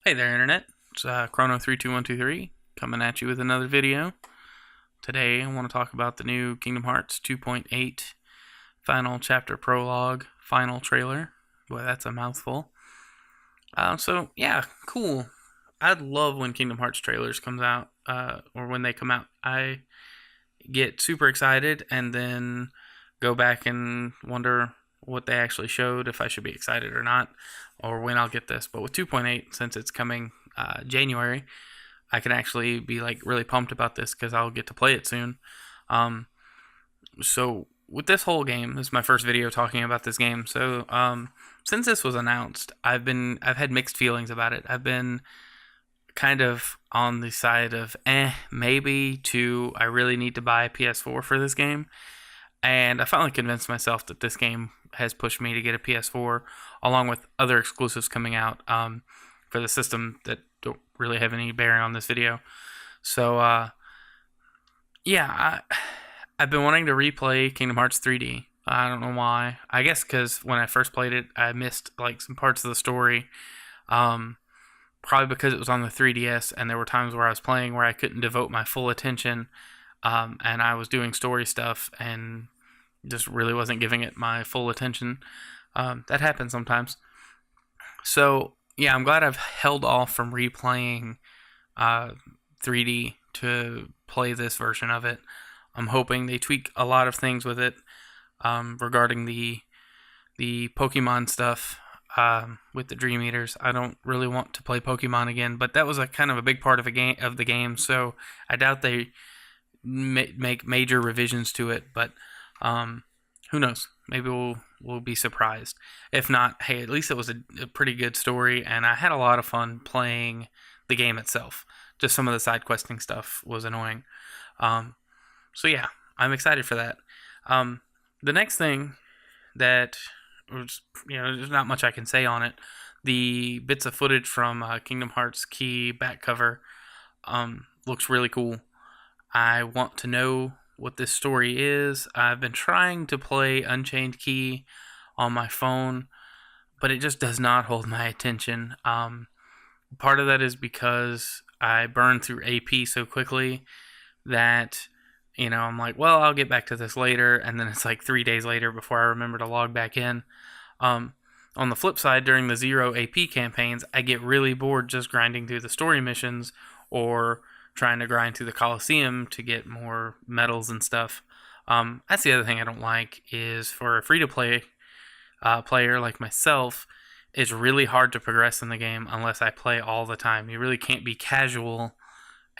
Hey there, Internet. It's Chrono32123 coming at you with another video. Today, I want to talk about the new Kingdom Hearts 2.8 final chapter prologue final trailer. Boy, that's a mouthful. Yeah, cool. I love when Kingdom Hearts trailers comes out, or when they come out. I get super excited and then go back and wonder what they actually showed, if I should be excited or not, or when I'll get this. But with 2.8, since it's coming January, I can actually be like really pumped about this because I'll get to play it soon. So with this whole game, this is my first video talking about this game. So since this was announced, I've had mixed feelings about it. I've been kind of on the side of maybe, to I really need to buy a PS4 for this game. And I finally convinced myself that this game has pushed me to get a PS4, along with other exclusives coming out for the system that don't really have any bearing on this video. So, I've been wanting to replay Kingdom Hearts 3D. I don't know why. I guess because when I first played it, I missed like some parts of the story. Probably because it was on the 3DS, and there were times where I was playing where I couldn't devote my full attention, and I was doing story stuff and just really wasn't giving it my full attention. That happens sometimes. So, yeah, I'm glad I've held off from replaying 3D to play this version of it. I'm hoping they tweak a lot of things with it regarding the Pokemon stuff with the Dream Eaters. I don't really want to play Pokemon again, but that was a kind of a big part of the game. So I doubt they make major revisions to it. But who knows? Maybe we'll be surprised. If not, hey, at least it was a pretty good story, and I had a lot of fun playing the game itself. Just some of the side questing stuff was annoying. So yeah, I'm excited for that. The next thing that was, there's not much I can say on it. The bits of footage from Kingdom Hearts Key back cover looks really cool. I want to know what this story is. I've been trying to play Unchained Key on my phone, but it just does not hold my attention. Part of that is because I burn through AP so quickly that I'm like, well, I'll get back to this later, and then it's like 3 days later before I remember to log back in. On the flip side, during the zero AP campaigns, I get really bored just grinding through the story missions or trying to grind through the Coliseum to get more medals and stuff. That's the other thing I don't like, is for a free-to-play player like myself, it's really hard to progress in the game unless I play all the time. You really can't be casual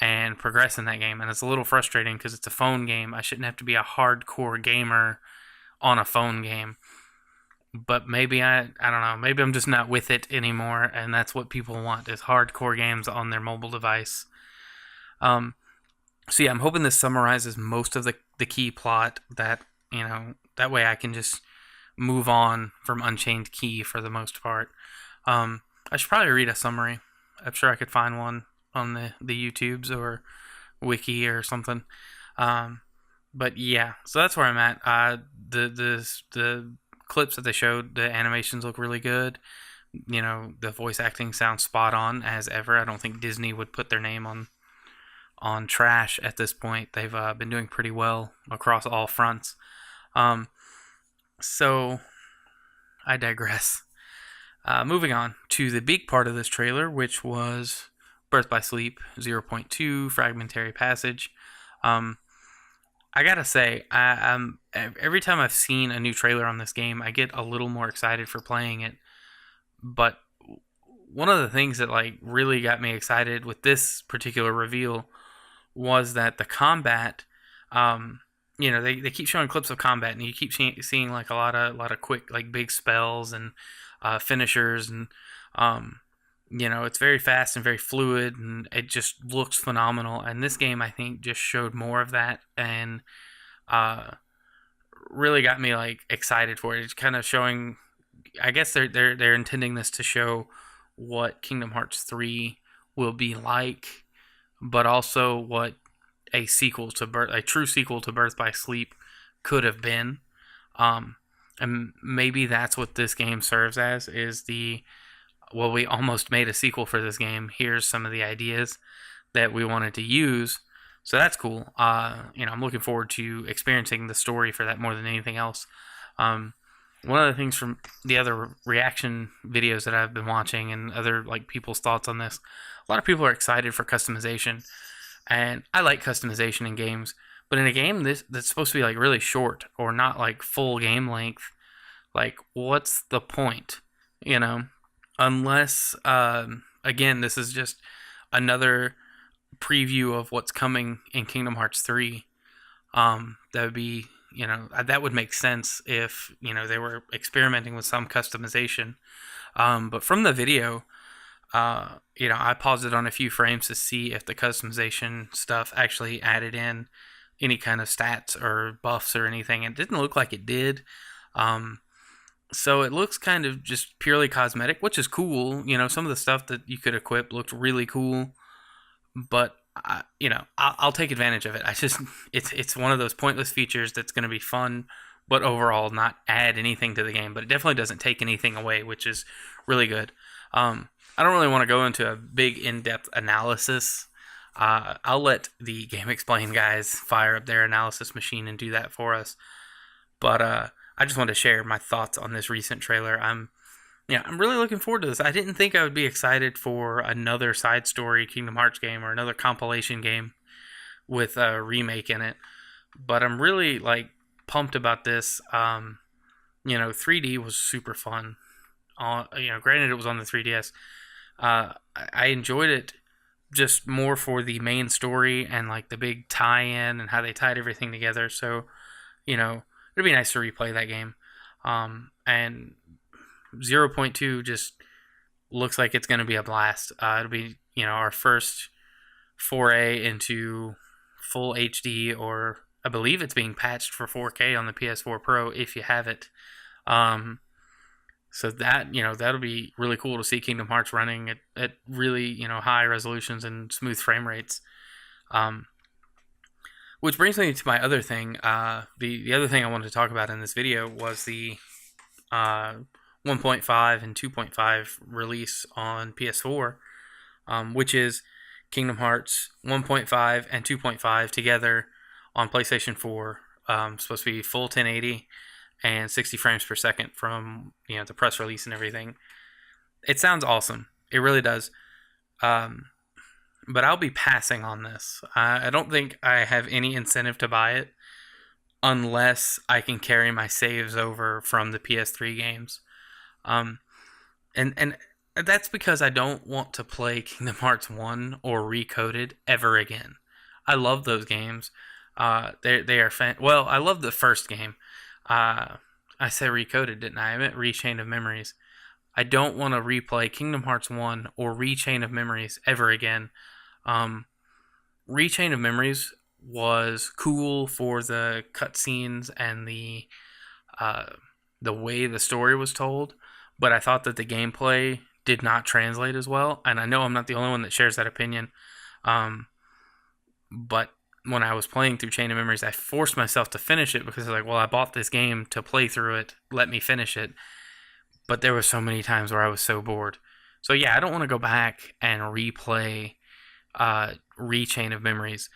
and progress in that game, and it's a little frustrating because it's a phone game. I shouldn't have to be a hardcore gamer on a phone game, but maybe I don't know, maybe I'm just not with it anymore, and that's what people want, is hardcore games on their mobile device. So yeah, I'm hoping this summarizes most of the key plot, that that way I can just move on from Unchained Key for the most part. I should probably read a summary. I'm sure I could find one on the YouTubes or wiki or something. But yeah, so that's where I'm at. The clips that they showed, the animations look really good. The voice acting sounds spot on as ever. I don't think Disney would put their name on trash at this point. They've been doing pretty well across all fronts. So I digress. Moving on to the big part of this trailer, which was Birth by Sleep 0.2 Fragmentary Passage. I gotta say, I'm every time I've seen a new trailer on this game, I get a little more excited for playing it. But one of the things that really got me excited with this particular reveal was that the combat, they keep showing clips of combat, and you keep seeing like a lot of quick, like, big spells and finishers, and it's very fast and very fluid, and it just looks phenomenal. And this game, I think, just showed more of that, and really got me excited for it. It's kind of showing, I guess they're intending this to show what Kingdom Hearts 3 will be like, but also what a true sequel to Birth by Sleep could have been. And maybe that's what this game serves as, is the well, we almost made a sequel for this game. Here's some of the ideas that we wanted to use. So that's cool. I'm looking forward to experiencing the story for that more than anything else. Um, One of the things from the other reaction videos that I've been watching and other like people's thoughts on this, a lot of people are excited for customization, and I like customization in games. But in a game that's supposed to be like really short or not like full game length, like what's the point? You know, unless again, this is just another preview of what's coming in Kingdom Hearts 3. That would be, that would make sense if, they were experimenting with some customization. But from the video, I paused it on a few frames to see if the customization stuff actually added in any kind of stats or buffs or anything. It didn't look like it did. So it looks kind of just purely cosmetic, which is cool. Some of the stuff that you could equip looked really cool, but I'll take advantage of it. It's one of those pointless features that's going to be fun, but overall not add anything to the game. But it definitely doesn't take anything away, which is really good. I don't really want to go into a big in-depth analysis. I'll let the Game Explain guys fire up their analysis machine and do that for us. But I just wanted to share my thoughts on this recent trailer. I'm really looking forward to this. I didn't think I would be excited for another side story Kingdom Hearts game or another compilation game with a remake in it, but I'm really like pumped about this. 3D was super fun. Granted it was on the 3DS. I enjoyed it just more for the main story and like the big tie-in and how they tied everything together. So, it'd be nice to replay that game. And 0.2 just looks like it's going to be a blast. It'll be, our first foray into full HD, or I believe it's being patched for 4K on the PS4 Pro if you have it. So that, that'll be really cool to see Kingdom Hearts running at really, high resolutions and smooth frame rates. Which brings me to my other thing. The other thing I wanted to talk about in this video was the 1.5 and 2.5 release on PS4, which is Kingdom Hearts 1.5 and 2.5 together on PlayStation 4. Supposed to be full 1080 and 60 frames per second from the press release and everything. It sounds awesome. It really does. But I'll be passing on this. I don't think I have any incentive to buy it unless I can carry my saves over from the PS3 games. And that's because I don't want to play Kingdom Hearts 1 or Recoded ever again. I love those games. They are well, I love the first game. I said Recoded, didn't I? I meant Rechain of Memories. I don't want to replay Kingdom Hearts 1 or Rechain of Memories ever again. Rechain of Memories was cool for the cutscenes and the way the story was told, but I thought that the gameplay did not translate as well, and I know I'm not the only one that shares that opinion. But when I was playing through Chain of Memories, I forced myself to finish it because I was like, well, I bought this game to play through it. Let me finish it. But there were so many times where I was so bored. So yeah, I don't want to go back and replay Rechain of Memories.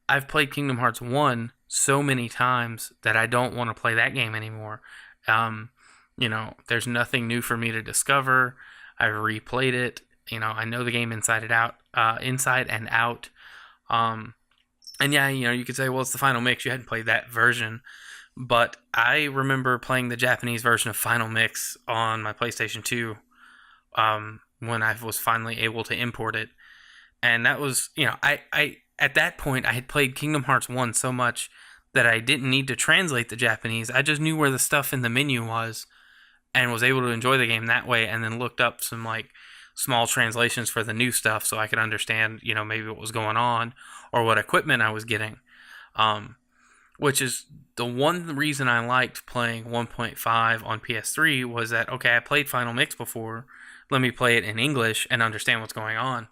I've played Kingdom Hearts 1 so many times that I don't want to play that game anymore. There's nothing new for me to discover. I've replayed it. I know the game inside and out. And yeah, you could say, well, it's the Final Mix. You hadn't played that version. But I remember playing the Japanese version of Final Mix on my PlayStation 2 when I was finally able to import it. And that was, I at that point, I had played Kingdom Hearts 1 so much that I didn't need to translate the Japanese. I just knew where the stuff in the menu was and was able to enjoy the game that way, and then looked up some like small translations for the new stuff so I could understand, maybe what was going on or what equipment I was getting. Which is the one reason I liked playing 1.5 on PS3 was that, okay, I played Final Mix before. Let me play it in English and understand what's going on.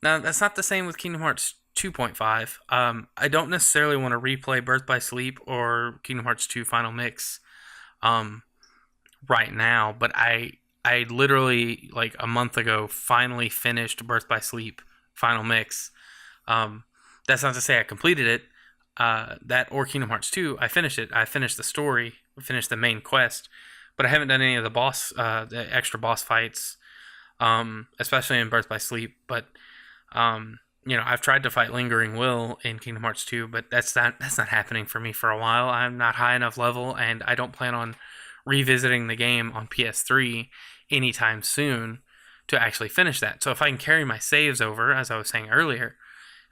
Now, that's not the same with Kingdom Hearts 2.5. I don't necessarily want to replay Birth by Sleep or Kingdom Hearts 2 Final Mix right now, but I I literally like a month ago finally finished Birth by Sleep Final Mix. Um, that's not to say I completed it. That or Kingdom Hearts 2, I finished it. I finished the story, finished the main quest, but I haven't done any of the extra boss fights, especially in Birth by Sleep. But I've tried to fight Lingering Will in Kingdom Hearts 2, but that's not happening for me for a while. I'm not high enough level, and I don't plan on revisiting the game on PS3 anytime soon to actually finish that. So if I can carry my saves over, as I was saying earlier,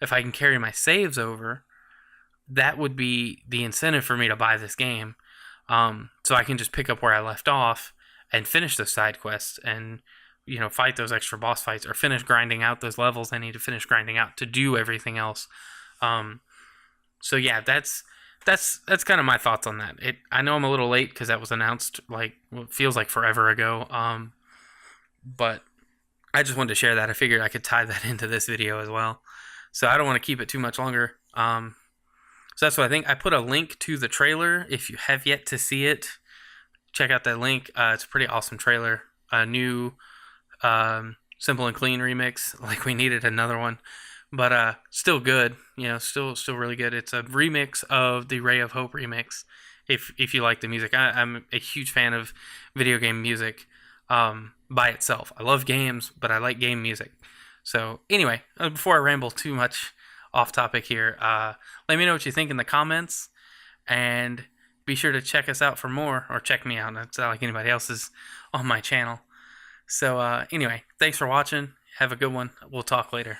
if I can carry my saves over, that would be the incentive for me to buy this game. So I can just pick up where I left off and finish those side quests and fight those extra boss fights or finish grinding out those levels I need to finish grinding out to do everything else. So yeah, that's kind of my thoughts on that. I know I'm a little late because that was announced like what feels like forever ago. But I just wanted to share that. I figured I could tie that into this video as well. So I don't want to keep it too much longer. So that's what I think. I put a link to the trailer. If you have yet to see it, check out that link. It's a pretty awesome trailer. A new Simple and Clean remix. Like we needed another one, but still good. Still really good. It's a remix of the Ray of Hope remix. If you like the music, I'm a huge fan of video game music by itself. I love games, but I like game music. So anyway, before I ramble too much off topic here, let me know what you think in the comments, and be sure to check us out for more, or check me out. It's not like anybody else is on my channel. So anyway, thanks for watching. Have a good one. We'll talk later.